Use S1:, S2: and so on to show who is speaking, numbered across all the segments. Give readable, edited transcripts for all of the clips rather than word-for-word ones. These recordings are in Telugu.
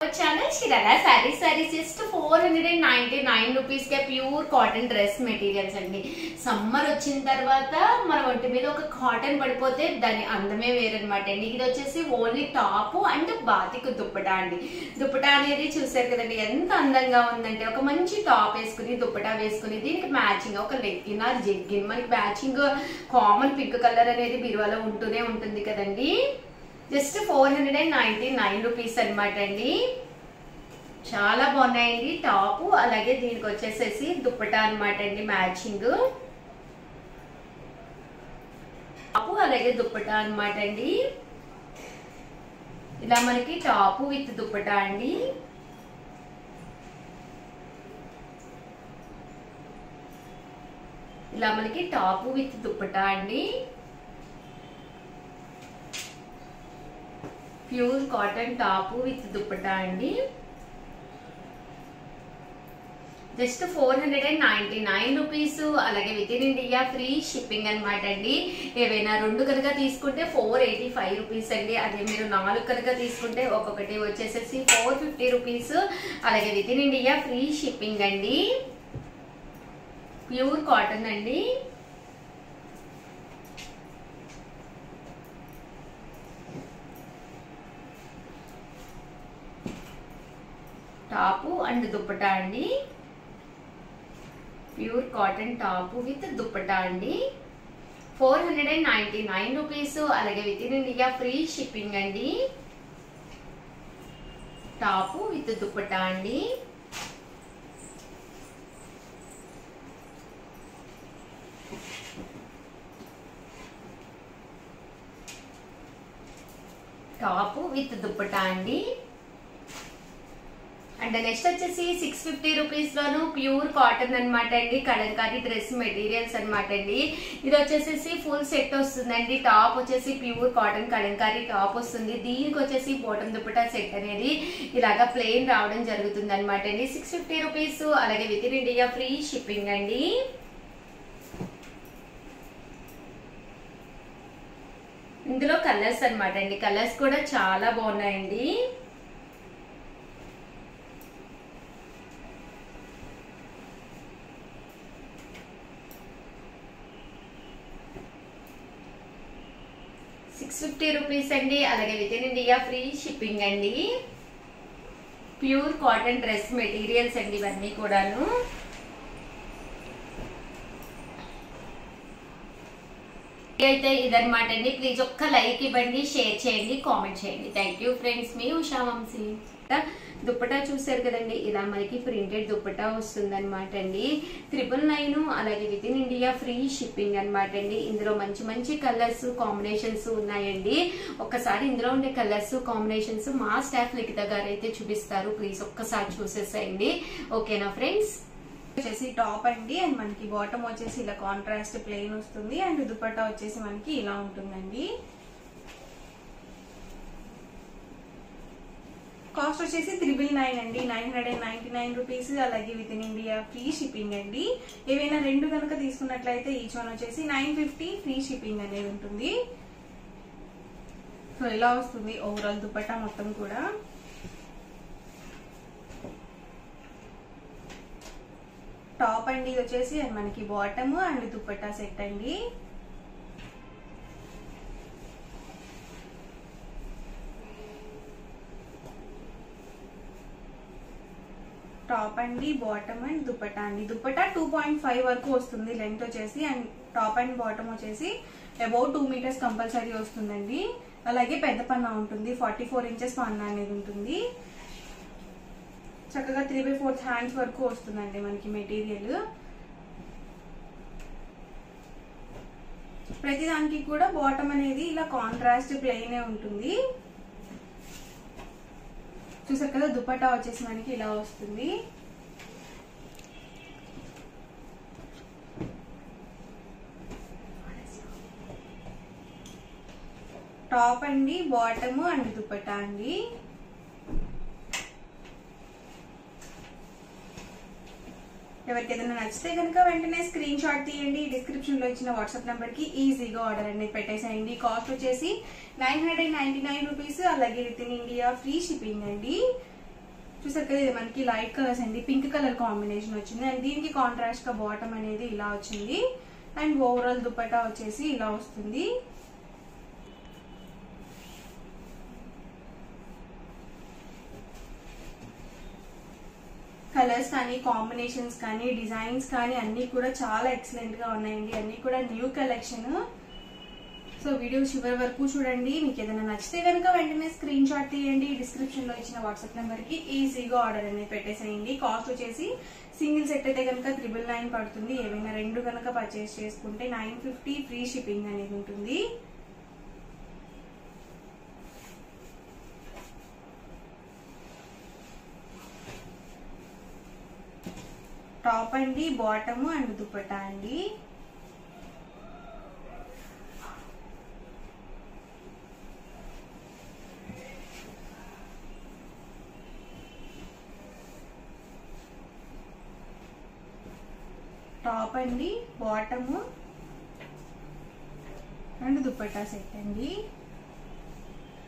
S1: चैनल शिरारा सारी जस्ट 499 రూపీస్ కే ప్యూర్ కాటన్ డ్రెస్ మెటీరియల్స్ అండి. సమ్మర్ వచ్చిన తర్వాత మన ఒంటి మీద ఒక కాటన్ పడిపోతే దాని అందమే వేరనమాట అండి. ఇది వచ్చేసి only top and batik dupatta అండి. దుప్పటా అనేది చూసారు కదండి ఎంత అందంగా ఉందంటే, ఒక మంచి టాప్ వేసుకుని దుప్పటా వేసుకుని దీనికి మ్యాచింగ్ ఒక లెగ్గిన్ ఆర్ జెగ్గిన్, మనకి మ్యాచింగ్ కామన్ పింక్ కలర్ అనేది బీరువాలో ఉంటూనే ఉంటుంది కదండి. జస్ట్ 499 రూపీస్ అనమాట అండి. చాలా బాగున్నాయండి టాప్. అలాగే దీనికి వచ్చేసేసి దుప్పటా అనమాట అండి, మ్యాచింగ్ టాప్ అలాగే దుప్పటా అనమాట అండి. ఇలా మనకి టాప్ విత్ దుప్పటా అండి. ఇలా మనకి టాప్ విత్ దుప్పటా అండి. Pure cotton top with dupatta అండి. Just 499 rupees. అలాగే within India free shipping అనమాట అండి. ఏవైనా 2 కనుక తీసుకుంటే 485 రూపీస్ అండి. అదే మీరు 4 కనుక తీసుకుంటే ఒక్కొక్కటి వచ్చేసేసి 450 రూపీస్. అలాగే within India free shipping అండి. ప్యూర్ కాటన్ అండి. టాప్ అండ్ దుప్పటా అండి. Pure cotton top with dupatta అండి. 499 రూపీస్. అలాగే within India free shipping అండి. టాప్ విత్ దుప్పటా అండి. టాప్ విత్ దుప్పటా అండి. అండ్ నెక్స్ట్ వచ్చేసి 650 రూపీస్ లోను ప్యూర్ కాటన్ అనమాట అండి. కలంకారీ డ్రెస్ మెటీరియల్స్ అనమాట అండి. ఇది వచ్చేసి ఫుల్ సెట్ వస్తుందండి. టాప్ వచ్చేసి ప్యూర్ కాటన్ కలంకారీ టాప్ వస్తుంది. దీనికి వచ్చేసి బాటమ్ దుప్పటా సెట్ అనేది ఇలాగా ప్లెయిన్ రావడం జరుగుతుంది అనమాట అండి. 650 రూపీస్. అలాగే within India free shipping అండి. ఇందులో కలర్స్ అనమాట అండి. కలర్స్ కూడా చాలా బాగున్నాయండి. $650 రూపీస్ అండి. అలాగే within India free shipping అండి. ప్యూర్ కాటన్ డ్రెస్ మెటీరియల్స్ అండి ఇవన్నీ కూడాను. అయితే ఇదనమాట అండి. ప్లీజ్ ఒక్క లైక్ ఇవ్వండి, షేర్ చేయండి, కామెంట్ చేయండి. Thank you friends. మీ ఉషా వంశీ. దుప్పటా చూసారు కదండి, ఇలా మనకి ప్రింటెడ్ దుప్పటా వస్తుంది అనమాట అండి. 999. అలాగే within India free shipping అనమాట అండి. ఇందులో మంచి మంచి కలర్స్ కాంబినేషన్స్ ఉన్నాయండి. ఒక్కసారి ఇందులో ఉండే కలర్స్ కాంబినేషన్స్ మా స్టాఫ్ లిఖిత గారు అయితే చూపిస్తారు. ప్లీజ్ ఒక్కసారి చూసేసేయండి. ఓకేనా ఫ్రెండ్స్.
S2: వచ్చేసి టాప్ అండి. అండ్ మనకి బాటమ్ వచ్చేసి ఇలా కాంట్రాస్ట్ ప్లెయిన్ వస్తుంది. అండ్ దుపట్టా వచ్చేసి మనకి ఇలా ఉంటుందండి. కాస్ట్ వచ్చేసి 999 అండి. 999 రూపీస్. అలాగే within India free shipping అండి. ఏవైనా 2 కనుక తీసుకున్నట్లయితే ఈచ్ వన్ వచ్చేసి 950 ఫ్రీ షిప్పింగ్ అనేది ఉంటుంది. సో ఇలా వస్తుంది ఓవరాల్ దుపట్టా మొత్తం కూడా. టాప్ అండి ఇది వచ్చేసి మనకి బాటమ్ అండ్ దుపట్టా సెట్ అండి. టాప్ అండి బాటమ్ అండ్ దుపట్టా అండి. దుపట్టా 2.5 వరకు వస్తుంది లెంత్ వచ్చేసి. అండ్ టాప్ అండ్ బాటమ్ వచ్చేసి అబౌట్ 2 మీటర్స్ కంపల్సరీ వస్తుందండి. అలాగే పెద్ద పన్నా ఉంటుంది, 44 ఇంచెస్ పన్నా అనేది ఉంటుంది. చక్కగా 3/4 హ్యాండ్స్ వరకు వస్తుందండి మనకి మెటీరియల్. ప్రతిదానికి కూడా బాటమ్ అనేది ఇలా కాంట్రాస్ట్ ప్లెయిన్ ఉంటుంది. చూసారు కదా, దుపట్టా వచ్చేసి మనకి ఇలా వస్తుంది. టాప్ అండి బాటమ్ అండ్ దుపట్టా అండి. ఎవరికి ఏదైనా నచ్చితే కనుక వెంటనే స్క్రీన్ షాట్ తీయండి. డిస్క్రిప్షన్ లో ఇచ్చిన వాట్సాప్ నంబర్ కి ఈజీగా ఆర్డర్ అనేది పెట్టేసేయండి. కాస్ట్ వచ్చేసి 999 రూపీస్. అలాగే within India free shipping అండి. చూసారు కదా, ఇది మనకి లైట్ కలర్స్ అండి, పింక్ కలర్ కాంబినేషన్ వచ్చింది. అండ్ దీనికి కాంట్రాస్ట్ గా బాటమ్ అనేది ఇలా వచ్చింది. అండ్ ఓవరాల్ దుపట్టా వచ్చేసి ఇలా వస్తుంది. కలర్స్ కానీ, కాంబినేషన్స్ కానీ, డిజైన్స్ కానీ అన్ని కూడా చాలా ఎక్సలెంట్ గా ఉన్నాయండి. అన్ని కూడా న్యూ కలెక్షన్. సో వీడియో చివరి వరకు చూడండి. మీకు ఏదైనా నచ్చితే కనుక వెంటనే స్క్రీన్ షాట్ తీయండి. డిస్క్రిప్షన్ లో ఇచ్చిన వాట్సాప్ నెంబర్ కి ఈజీగా ఆర్డర్ అనేది పెట్టేసేయండి. కాస్ట్ వచ్చేసి సింగిల్ సెట్ అయితే కనుక 999 పడుతుంది. ఏవైనా రెండు కనుక పర్చేస్ చేసుకుంటే 950 ఫ్రీ షిప్పింగ్ అనేది ఉంటుంది. టాప్ అండి, బాటమ్ అండ్ దుపట్టా అండి. టాప్ అండి, బాటమ్ అండ్ దుపట్టా సెట్ అండి.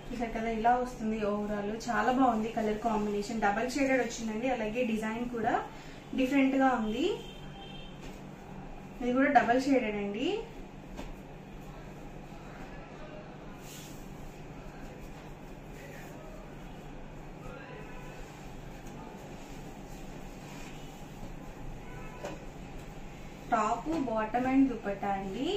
S2: చూసారు కదా, ఇలా వస్తుంది ఓవరాల్. చాలా బాగుంది కలర్ కాంబినేషన్, డబల్ షేడెడ్ వచ్చిందండి. అలాగే డిజైన్ కూడా డిఫరెంట్ గా ఉంది. ఇది కూడా డబల్ షేడెడ్ అండి. టాప్, బాటమ్ అండ్ దుపట్టా అండి.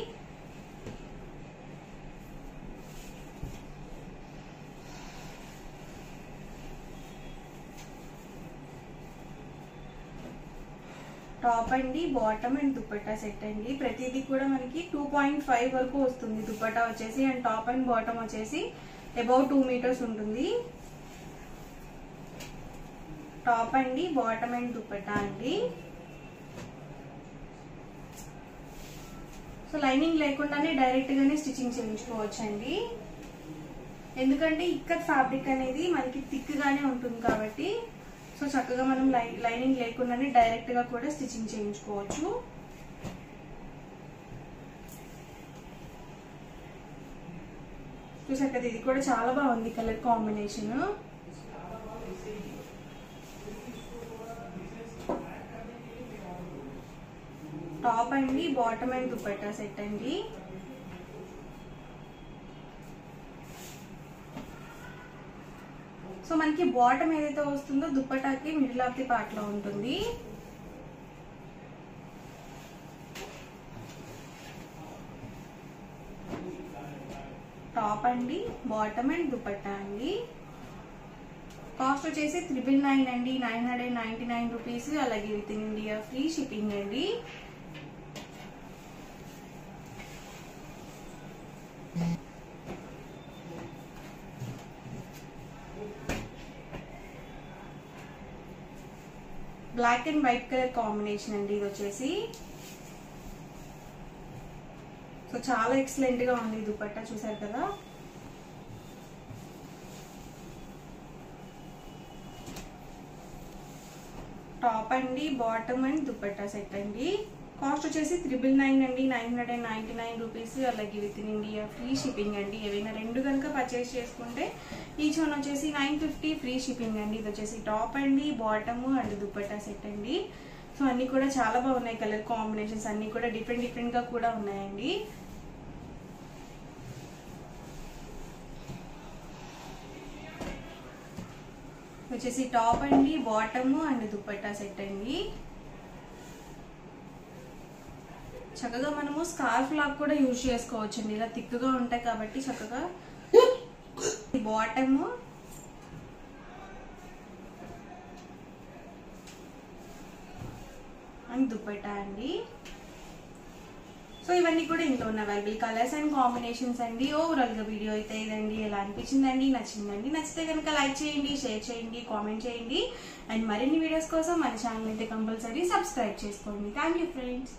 S2: టాప్ అండి, బాటమ్ అండ్ దుపట్టా సెట్ అండి. ప్రతిదీ కూడా మనకి 2.5 వరకు వస్తుంది దుపట్టా వచ్చేసి. అండ్ టాప్ అండ్ బాటమ్ వచ్చేసి అబౌవ్ 2 మీటర్స్ ఉంటుంది. టాప్ అండి, బాటమ్ అండ్ దుపట్టా అండి. సో లైనింగ్ లేకుండానే డైరెక్ట్ గానే స్టిచ్చింగ్ చేయించుకోవచ్చు అండి. ఎందుకంటే ఇక్కత్ ఫ్యాబ్రిక్ అనేది మనకి థిక్ గానే ఉంటుంది కాబట్టి సో చక్కగా మనం లైనింగ్ లేకుండానే డైరెక్ట్ గా కూడా స్టిచ్చింగ్ చేయించుకోవచ్చు. చూసారు కదా, ఇది కూడా చాలా బాగుంది కలర్ కాంబినేషన్. టాప్ అండి, బాటమ్ అండ్ దుపట్టా సెట్ అండి. సో మనకి బాటమ్ ఏదైతే వస్తుందో దుపట్టాకి మిడిల్ ఆఫ్ ది పార్ట్ లో ఉంటుంది. టాప్ అండి, బాటమ్ అండ్ దుపట్టా అండి. కాస్ట్ వచ్చేసి 999 అండి, 999 రూపీస్. అలాగే within India free shipping అండి. Black and white colour combination అండి ఇది వచ్చేసి. సో చాలా ఎక్సలెంట్ గా ఉంది దుపట్టా, చూసారు కదా. టాప్ అండి, బాటమ్ అండ్ దుపట్టా సెట్ అండి. కాస్ట్ వచ్చేసి 999 అండి, 999 రూపీస్. అలాగే within India free shipping అండి. ఏవైనా రెండు కనుక పర్చేస్ చేసుకుంటే ఈచ్ వన్ వచ్చేసి 950 ఫ్రీ షిప్పింగ్ అండి. ఇది వచ్చేసి టాప్ అండి, బాటమ్ అండ్ దుపట్టా సెట్ అండి. సో అన్ని కూడా చాలా బాగున్నాయి కలర్ కాంబినేషన్స్, అన్ని కూడా డిఫరెంట్ డిఫరెంట్ గా కూడా ఉన్నాయండి. వచ్చేసి టాప్ అండి, బాటమ్ అండ్ దుపట్టా సెట్ అండి. చక్కగా మనము స్కార్ఫ్ లాగా కూడా యూజ్ చేసుకోవచ్చు అండి. ఇలా థిక్గా ఉంటాయి కాబట్టి చక్కగా బాటమ్ అండ్ దుపట్టా అండి. సో ఇవన్నీ కూడా ఇంట్లో ఉన్న అవైలబుల్ కలర్స్ అండ్ కాంబినేషన్స్ అండి. ఓవరాల్ గా వీడియో అయితే ఇదండి. ఎలా అనిపించిందండి? నచ్చిందండి? నచ్చితే కనుక లైక్ చేయండి, షేర్ చేయండి, కామెంట్ చేయండి. అండ్ మరిన్ని వీడియోస్ కోసం మన ఛానల్ అయితే కంపల్సరీ సబ్స్క్రైబ్ చేసుకోండి. Thank you friends.